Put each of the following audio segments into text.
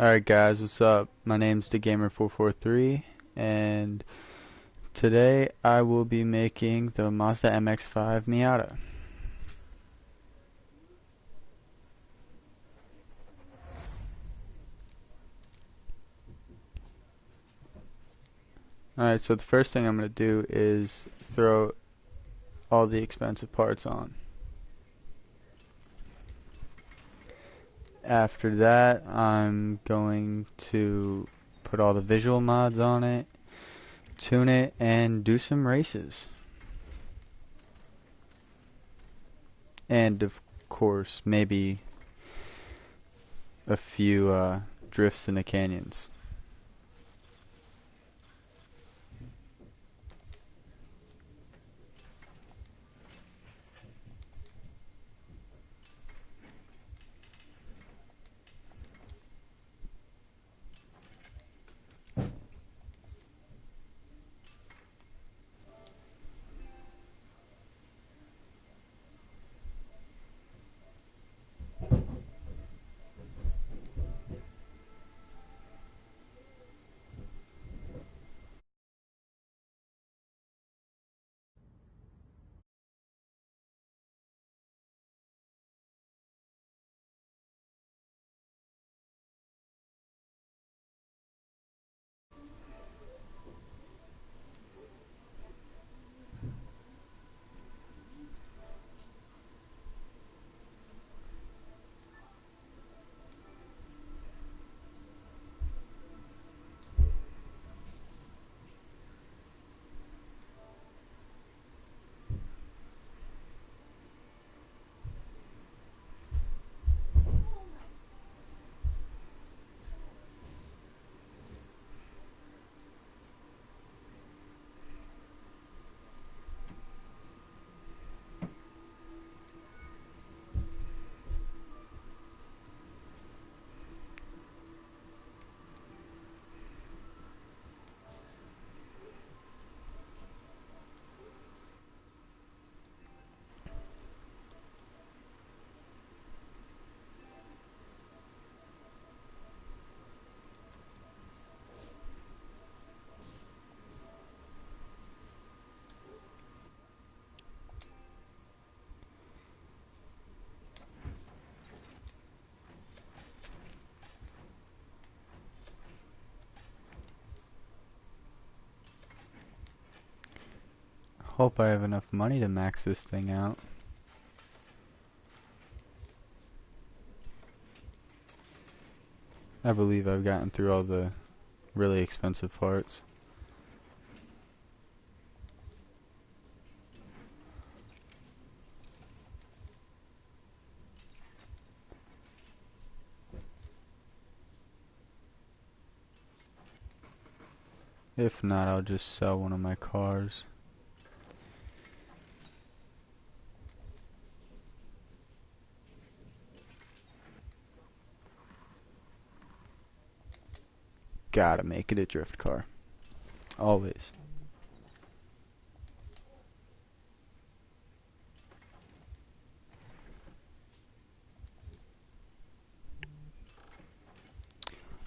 Alright guys, what's up? My name's Dagamer443 and today I will be making the Mazda MX-5 Miata. Alright, so the first thing I'm going to do is throw all the expensive parts on. After that, I'm going to put all the visual mods on it, tune it, and do some races. And of course, maybe a few drifts in the canyons. Hope I have enough money to max this thing out. I believe I've gotten through all the really expensive parts. If not, I'll just sell one of my cars. Gotta make it a drift car. Always.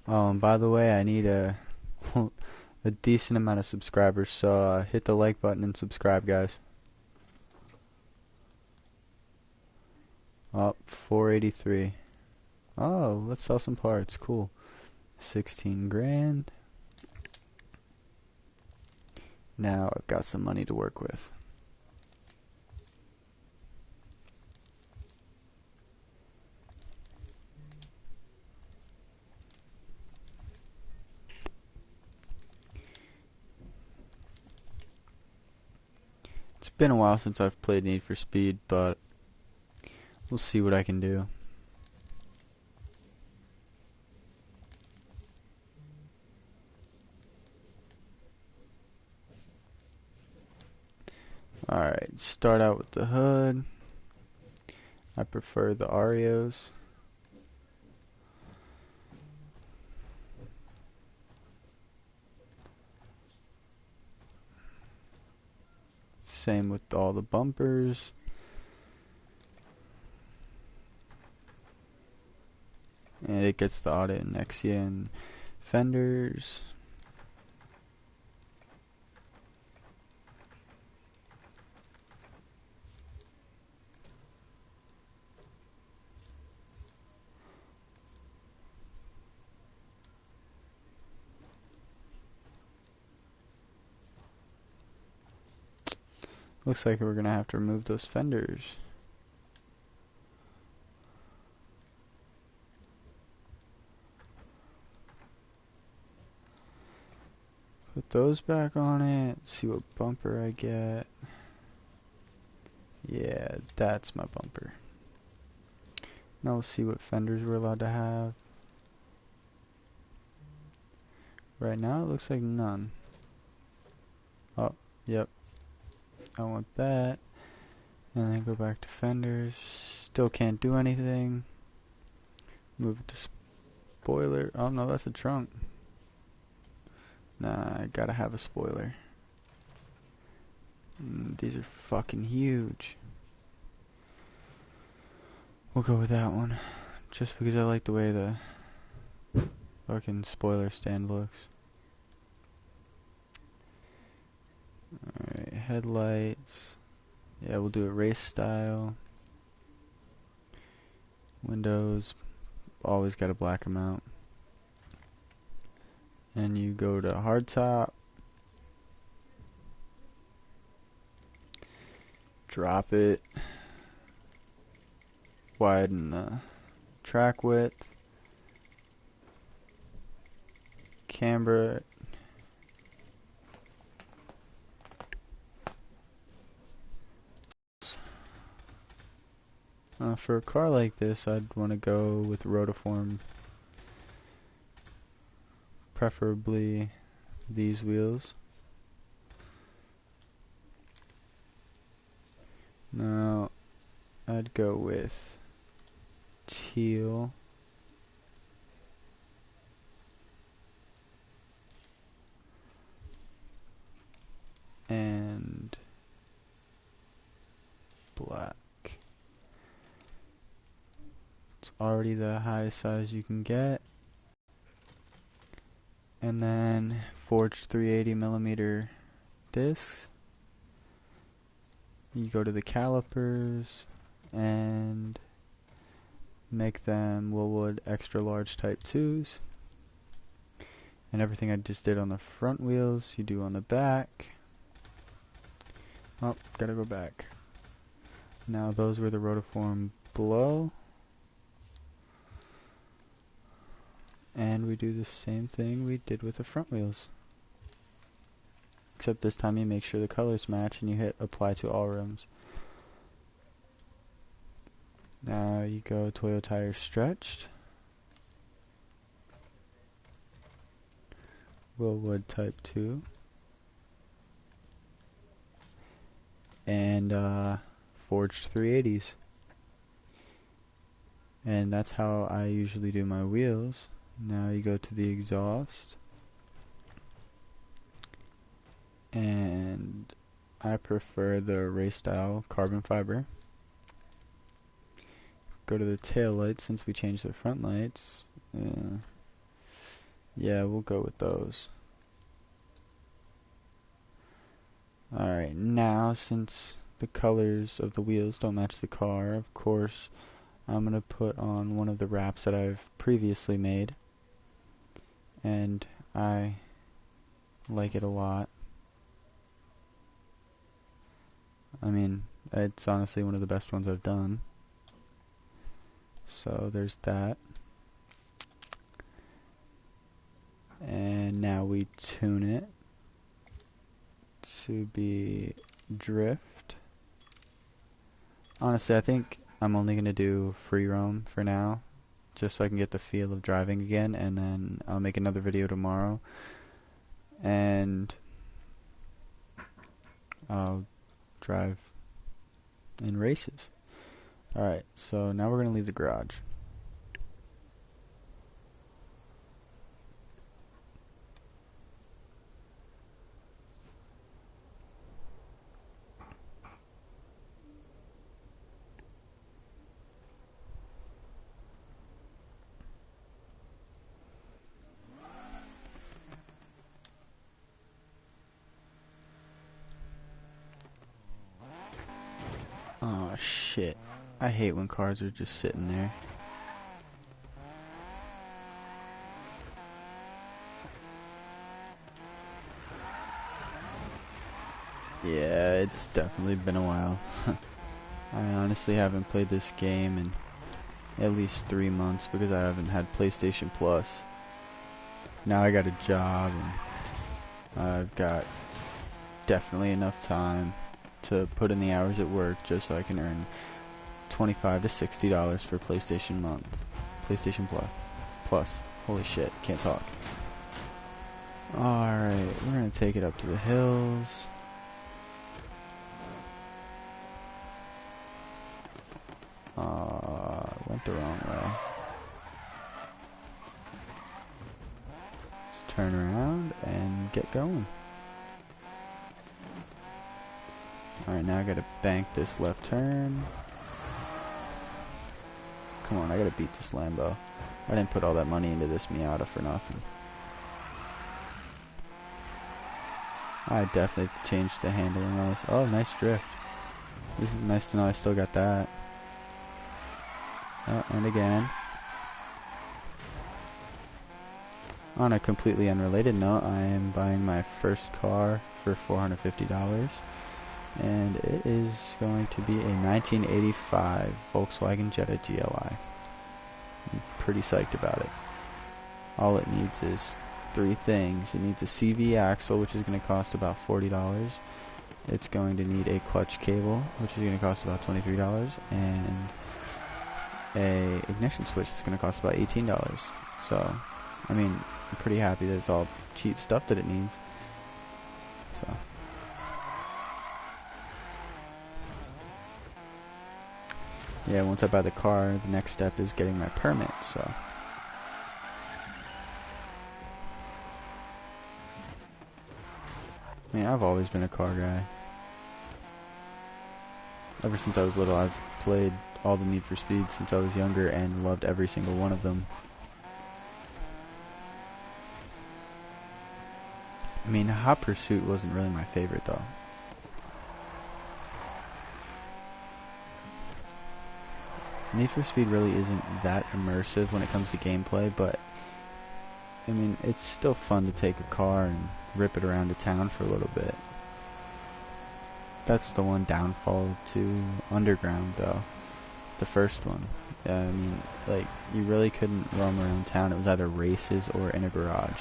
Oh, and by the way, I need a a decent amount of subscribers, so hit the like button and subscribe, guys. Oh, 483. Oh, let's sell some parts. Cool. 16 grand. Now I've got some money to work with. It's been a while since I've played Need for Speed, but we'll see what I can do. Alright, start out with the hood. I prefer the Arios. Same with all the bumpers. and it gets the audit in Nexia and fenders. Looks like we're gonna have to remove those fenders. Put those back on it, see what bumper I get. Yeah, that's my bumper. Now we'll see what fenders we're allowed to have. Right now it looks like none. Oh, yep. I want that. And then go back to fenders. Still can't do anything. Move it to spoiler. Oh no, that's a trunk. Nah, I gotta have a spoiler. These are fucking huge. We'll go with that one. Just because I like the way the fucking spoiler stand looks. Alright, headlights. Yeah, we'll do it race style. Windows. Always gotta black them out. And you go to hardtop. Drop it. Widen the track width. Camber it. For a car like this, I'd want to go with rotiform. Preferably these wheels. Now, I'd go with teal. And black. It's already the highest size you can get. And then forged 380mm discs. You go to the calipers and make them Willwood extra large type 2s. And everything I just did on the front wheels, you do on the back. Oh, gotta go back. Now those were the rotiform below. And we do the same thing we did with the front wheels. Except this time you make sure the colors match and you hit apply to all rims. Now you go Toyo tires stretched. Willwood type 2. And forged 380s. And that's how I usually do my wheels. Now you go to the exhaust. And I prefer the race style carbon fiber. Go to the tail lights since we changed the front lights. Yeah, we'll go with those. Alright, now since the colors of the wheels don't match the car, of course, I'm going to put on one of the wraps that I've previously made. And I like it a lot. I mean, it's honestly one of the best ones I've done. So there's that. And now we tune it to be drift. Honestly, I think I'm only going to do free roam for now, just so I can get the feel of driving again, and then I'll make another video tomorrow and I'll drive in races. Alright, so now we're going to leave the garage. shit. I hate when cars are just sitting there. Yeah, it's definitely been a while. I honestly haven't played this game in at least 3 months because I haven't had PlayStation Plus. Now I got a job and I've got definitely enough time to put in the hours at work just so I can earn $25 to $60 for PlayStation Plus. Holy shit, can't talk. Alright, we're gonna take it up to the hills. Went the wrong way. Just turn around and get going. Alright, now I gotta bank this left turn. Come on, I gotta beat this Lambo. I didn't put all that money into this Miata for nothing. I definitely have to change the handling on this. Oh, nice drift. This is nice to know I still got that. Oh, and again. On a completely unrelated note, I am buying my first car for $450. And it is going to be a 1985 Volkswagen Jetta GLI. I'm pretty psyched about it. All it needs is 3 things. It needs a CV axle, which is going to cost about $40. It's going to need a clutch cable, which is going to cost about $23, and a ignition switch that's going to cost about $18. So, I mean, I'm pretty happy that it's all cheap stuff that it needs. So, yeah, once I buy the car, the next step is getting my permit. So, I mean, I've always been a car guy. Ever since I was little, I've played all the Need for Speed since I was younger and loved every single one of them. I mean, Hot Pursuit wasn't really my favorite though. Need for Speed really isn't that immersive when it comes to gameplay, but I mean, it's still fun to take a car and rip it around a town for a little bit. That's the one downfall to Underground though. The first one. I mean, like, you really couldn't roam around town. It was either races or in a garage.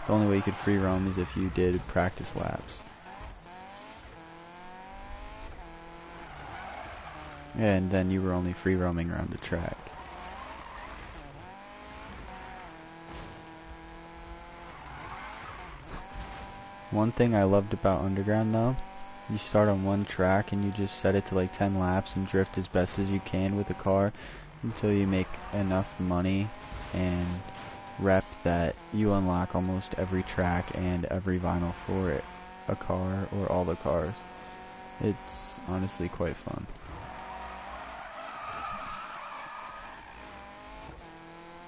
The only way you could free roam is if you did practice laps. And then you were only free roaming around the track. One thing I loved about Underground though, you start on one track and you just set it to like 10 laps and drift as best as you can with the car until you make enough money and rep that you unlock almost every track and every vinyl for it, a car or all the cars. It's honestly quite fun.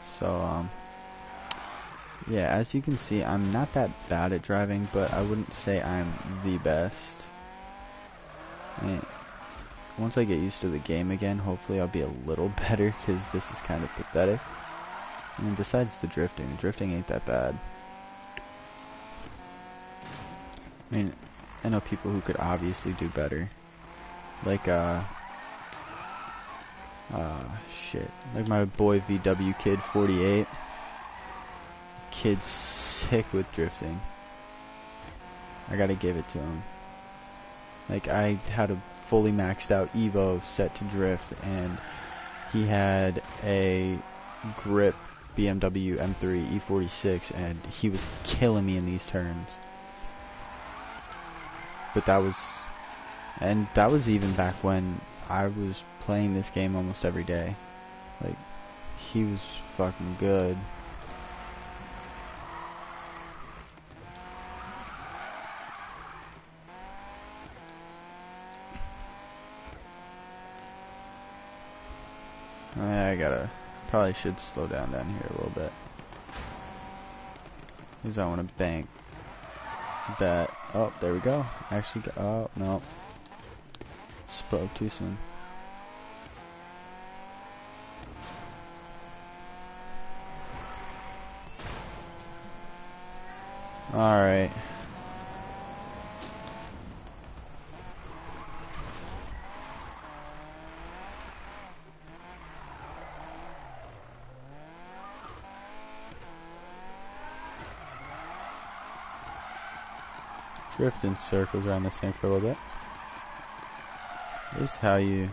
So yeah, as you can see, I'm not that bad at driving, but I wouldn't say I'm the best. I mean, once I get used to the game again, hopefully I'll be a little better, because this is kind of pathetic. I mean, besides the drifting ain't that bad. I mean, I know people who could obviously do better. Like, shit. Like my boy VW Kid 48. Kid's sick with drifting. I gotta give it to him. Like, I had a fully maxed out Evo set to drift, and he had a grip BMW M3 E46, and he was killing me in these turns. But that was even back when I was playing this game almost every day. Like, he was fucking good. Probably should slow down here a little bit, because I want to bank that. Oh, there we go. Actually, oh no, spoke too soon. Alright. Drift in circles around this thing for a little bit. This is how you...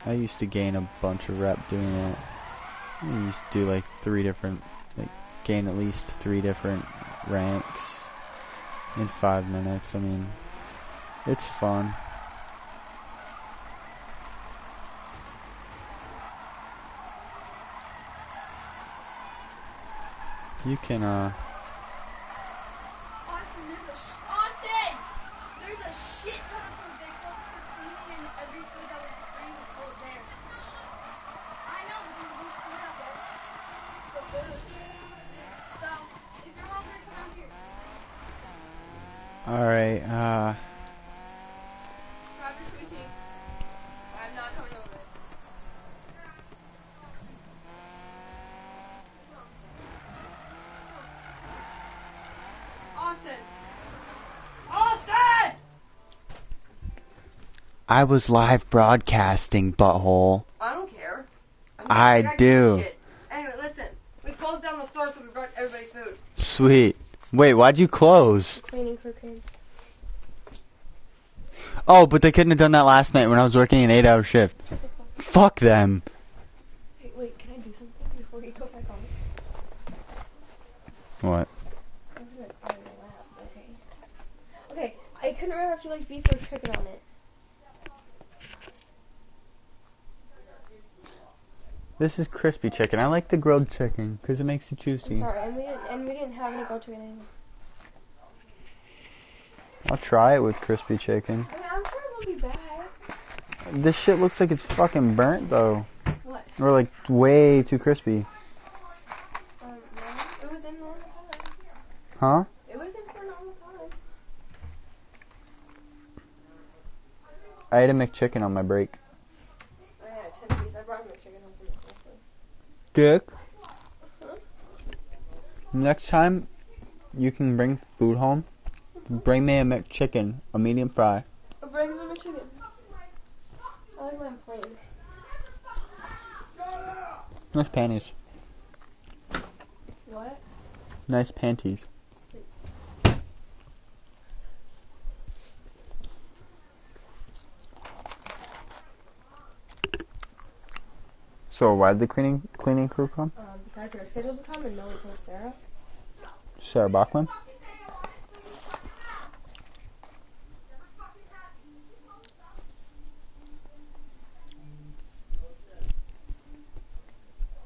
I used to gain a bunch of rep doing that. I used to do like 3 different... Like, gain at least 3 different ranks in 5 minutes. I mean, it's fun. You can, Austin, there's a shit ton of food there close to cleaning and every food that was free was still there. I know, because we clean up all the food. So, if you're hungry, come out here. alright, Travis, sweetie. I'm not coming over. Austin! Austin! I was live broadcasting, butthole. I don't care. I do. Shit. Anyway, listen. We closed down the store so we brought everybody's food. Sweet. Wait, why'd you close? Cleaning crew came. Oh, but they couldn't have done that last night when I was working an 8-hour shift. Fuck them. Hey, wait, can I do something before you go back on? What? I'm gonna fire your lap, okay? Okay, I couldn't remember if you liked beef or chicken on it. This is crispy chicken. I like the grilled chicken because it makes it juicy. I'm sorry, and we didn't have any grilled chicken anymore. I'll try it with crispy chicken. I mean, I'm sure it won't be bad. This shit looks like it's fucking burnt though. What? Or like way too crispy. No, it was in normal time. Huh? It was in for normal time. I ate a McChicken on my break. I had Tiffany's. I brought him a chicken home for myself. Dick. Huh? Next time you can bring food home, bring me a McChicken, a medium fry. Bring them a chicken. I like mine plain. Nice panties. What? Nice panties. So why'd the cleaning crew come? Because they were scheduled to come and no one told Sarah. Sarah Bachman?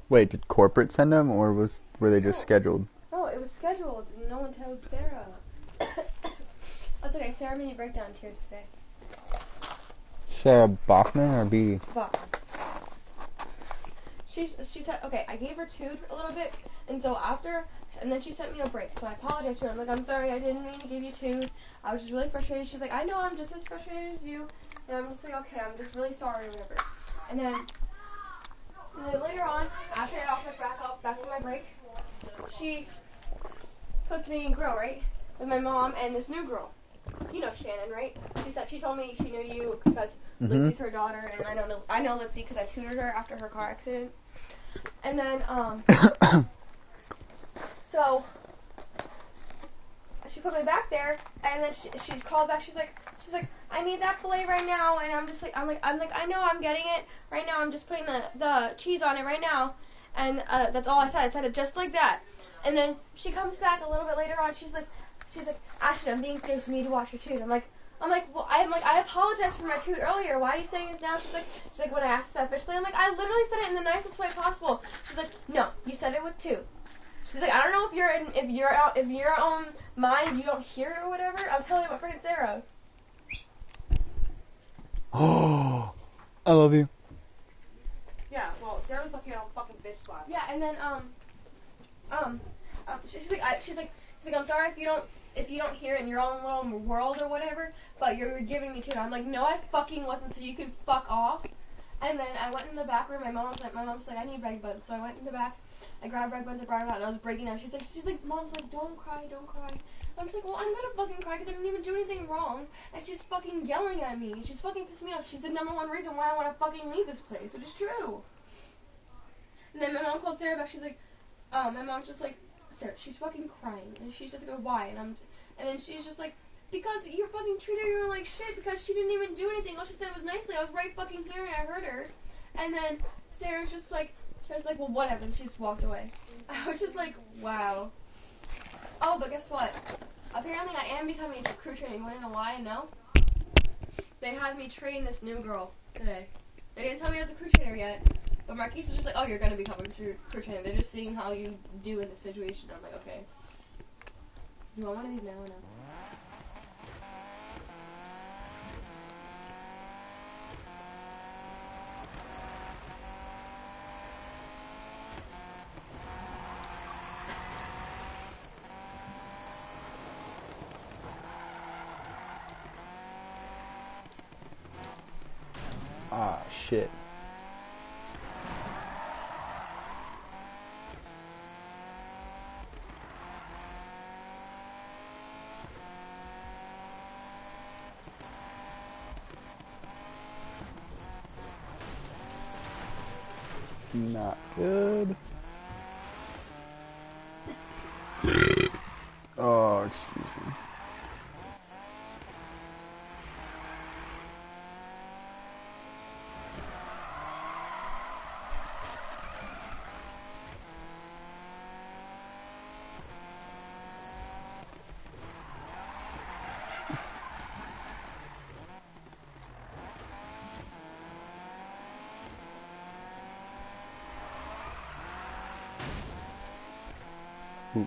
Wait, did corporate send them or were they just scheduled? No, it was scheduled and no one told Sarah. That's okay, Sarah made a breakdown in tears today. Sarah Bachman or B? Bachman. She said, okay, I gave her two a little bit, and so after, and then she sent me a break, so I apologized to her. I'm like, I'm sorry, I didn't mean to give you two. I was just really frustrated. She's like, I know, I'm just as frustrated as you. And I'm just like, okay, I'm just really sorry or whatever. And then later on, after I got back from my break, she puts me in grill, right? With my mom and this new girl. You know Shannon, right? She told me she knew you because Lindsay's her daughter, and I know Lindsay because I tutored her after her car accident. And then so she put me back there, and then she called back. She's like, I need that fillet right now, and I'm like, I know, I'm getting it right now. I'm just putting the cheese on it right now, and that's all I said. I said it just like that. And then she comes back a little bit later on. She's like, Ashley, I'm being serious. You need to watch your toot. I'm like, I apologized for my toot earlier. Why are you saying this now? She's like, when I asked that officially, I'm like, I literally said it in the nicest way possible. She's like, no, you said it with two. She's like, I don't know if you're on mind, you don't hear it or whatever. I'm telling you about freaking Sarah. Oh, I love you. Yeah, well, Sarah's lucky I don't fucking bitch slap. Yeah, and then she's like, I'm sorry if you don't hear it in your own little world or whatever, but you're giving me two. I'm like, no, I fucking wasn't, so you can fuck off. And then I went in the back room. My mom's like, I need reg buns. So I went in the back. I grabbed reg buns. I brought them out, and I was breaking down. She's like, Mom's like, don't cry, don't cry. I'm just like, well, I'm gonna fucking cry because I didn't even do anything wrong. And she's fucking yelling at me. She's fucking pissing me off. She's the #1 reason why I want to fucking leave this place, which is true. And then my mom called Sarah back. She's like, my mom's just like, Sarah, she's fucking crying. And she's just like, why? And then she's just like, because you're fucking treating her like shit because she didn't even do anything. All she said was nicely. I was right fucking here and I heard her. And then Sarah's just like, well, whatever. And she just walked away. I was just like, wow. Oh, but guess what? Apparently I am becoming a crew trainer. You want to know why? No? They had me train this new girl today. They didn't tell me I was a crew trainer yet. But Marquise was just like, oh, you're going to become a crew trainer. They're just seeing how you do in this situation. I'm like, okay. Do you want one of these now or no? Ah, shit. Not good. Oh, excuse me. Oops.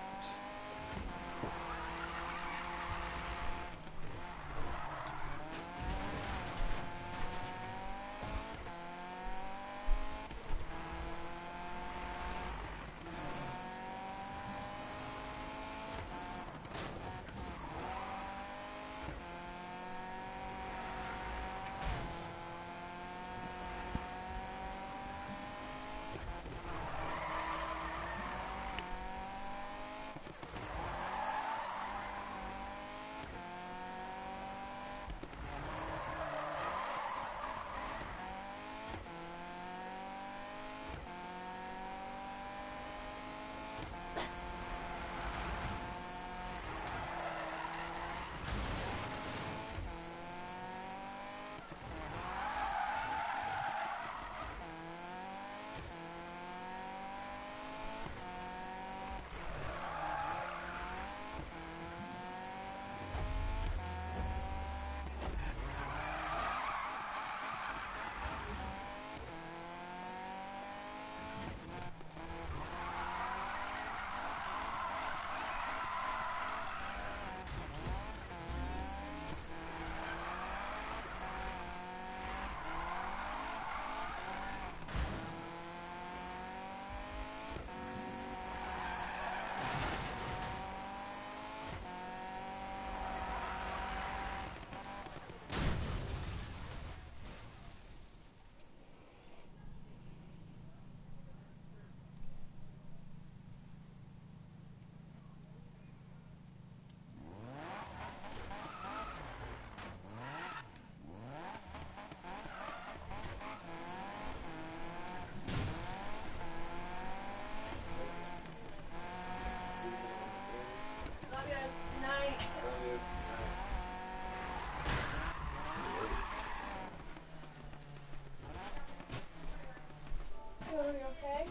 Are you okay?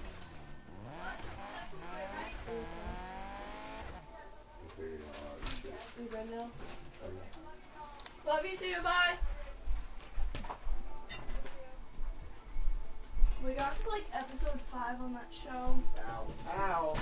You good now? Love you too, bye! We got to like episode 5 on that show. Ow. Ow.